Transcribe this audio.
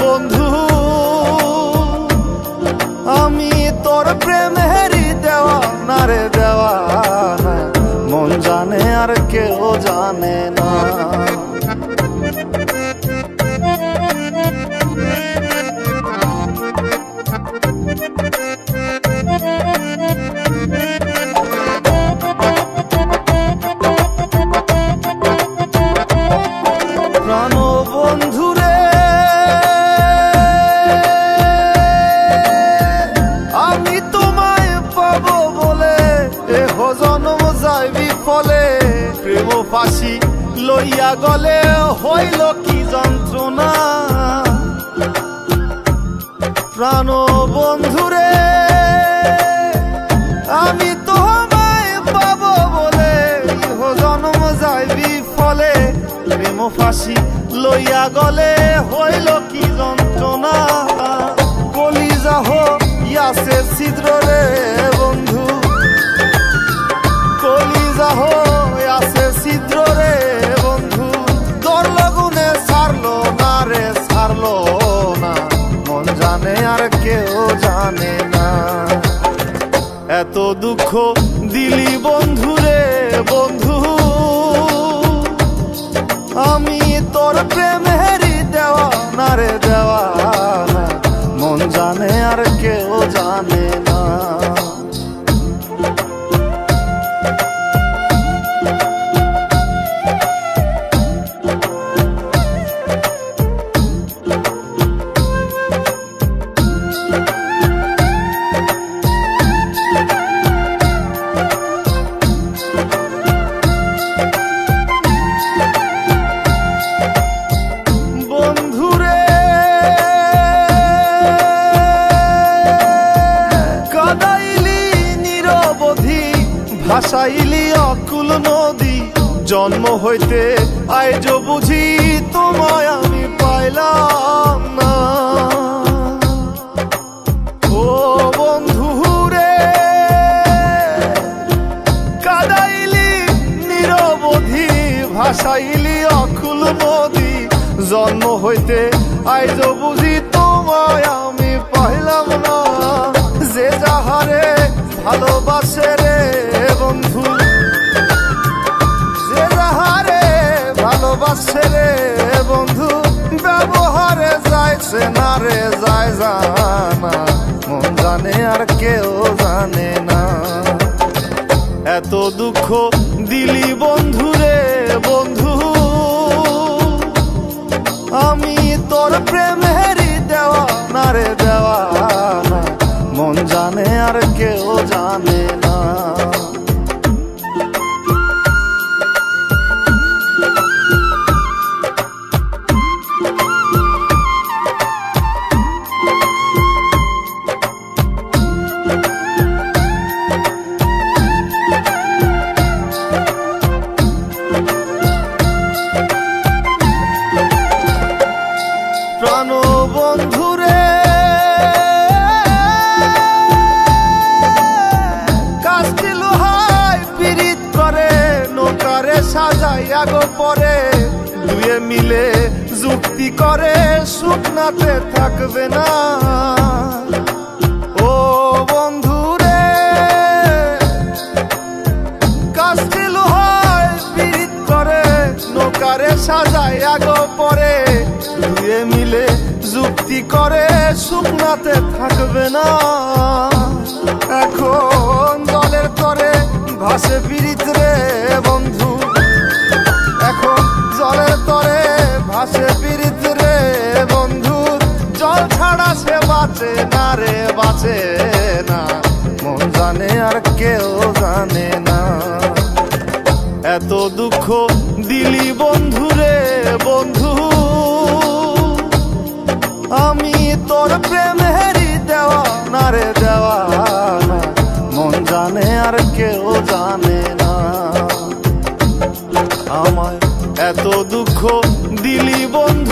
বন্ধু আমি তোর প্রেমেরই দেওয়ানা রে দেওয়ানা, মন জানে আর কেউ জানে না। প্রাণ বন্ধুরে আমি তোমায় পাবো বলে এহ জন্ম যায় বিফলে, প্রেম ফাঁসি লইয়া গলে হইল কি যন্ত্রণা। প্রাণ বন্ধুরে আমি তোমায় পাবো বলে এহ জন্ম যায় বিফলে, প্রেম ফাঁসি লইয়া গলে হইল কি যন্ত্রণা। কলিজা হইয়াছে ছিদ্র রে বন্ধু, কলিজা হইয়াছে ছিদ্র রে বন্ধু, তোর লগুনে ছাড়লো না রে ছাড়লো না, মন জানে আর কেউ জানে না। এত দুঃখ দিলি বন্ধু রে বন্ধু আমি তোর প্রেমেরই দেওয়ানা রে দেওয়ানা, মন জানে আর কেউ জানে না। ভাসাইলি অকুল নদী, জন্ম হইতে আইজ বুঝি তোমায় আমি পাইলাম না। ও বন্ধু রে কাদাইলি নিরবধি, ভাসাইলি অকুল নদী, জন্ম হইতে আইজ বুঝি তোমায় আমি পাইলাম না। যে যাহারে ভালোবাসে রে বন্ধু, যে যাহারে ভালোবাসে রে বন্ধু, ব্যবহারে যাইছে না রে যায় জানা, মন জানে আর কেউ জানে না। এত দুঃখ দিলি বন্ধু রে বন্ধু আমি তোর প্রেমেরই দেওয়ানা রে দেওয়ানা, মন জানে আর কেউ জানে না। প্রাণ বন্ধুরে কাস্তি লোহায় পিরিত করে নৌকারে সাজাইয়া গো পরে, দুয়ে মিলে যুক্তি করে শুকনাতে থাকবে না। ও বন্ধুরে কাস্তি লোহায় পিরিত করে নৌকারে সাজাইয়া গো পরে, দুয়ে মিলে যুক্তি করে শুকনাতে থাকবে না। এখন জলের তরে ভাসে পিরিত রে বন্ধু, এখন জলের তরে ভাসে পিরিত রে বন্ধু, জল ছাড়া সে বাঁচে না রে বাঁচে না, মন জানে আর কেউ জানে না। এত দুঃখ দিলি বন্ধু রে বন্ধু আমি তোর প্রেমেরই দেওয়ানা রে দেওয়ানা, মন জানে আর কেউ জানে না। আমায় এত দুঃখ দিলি বন্ধু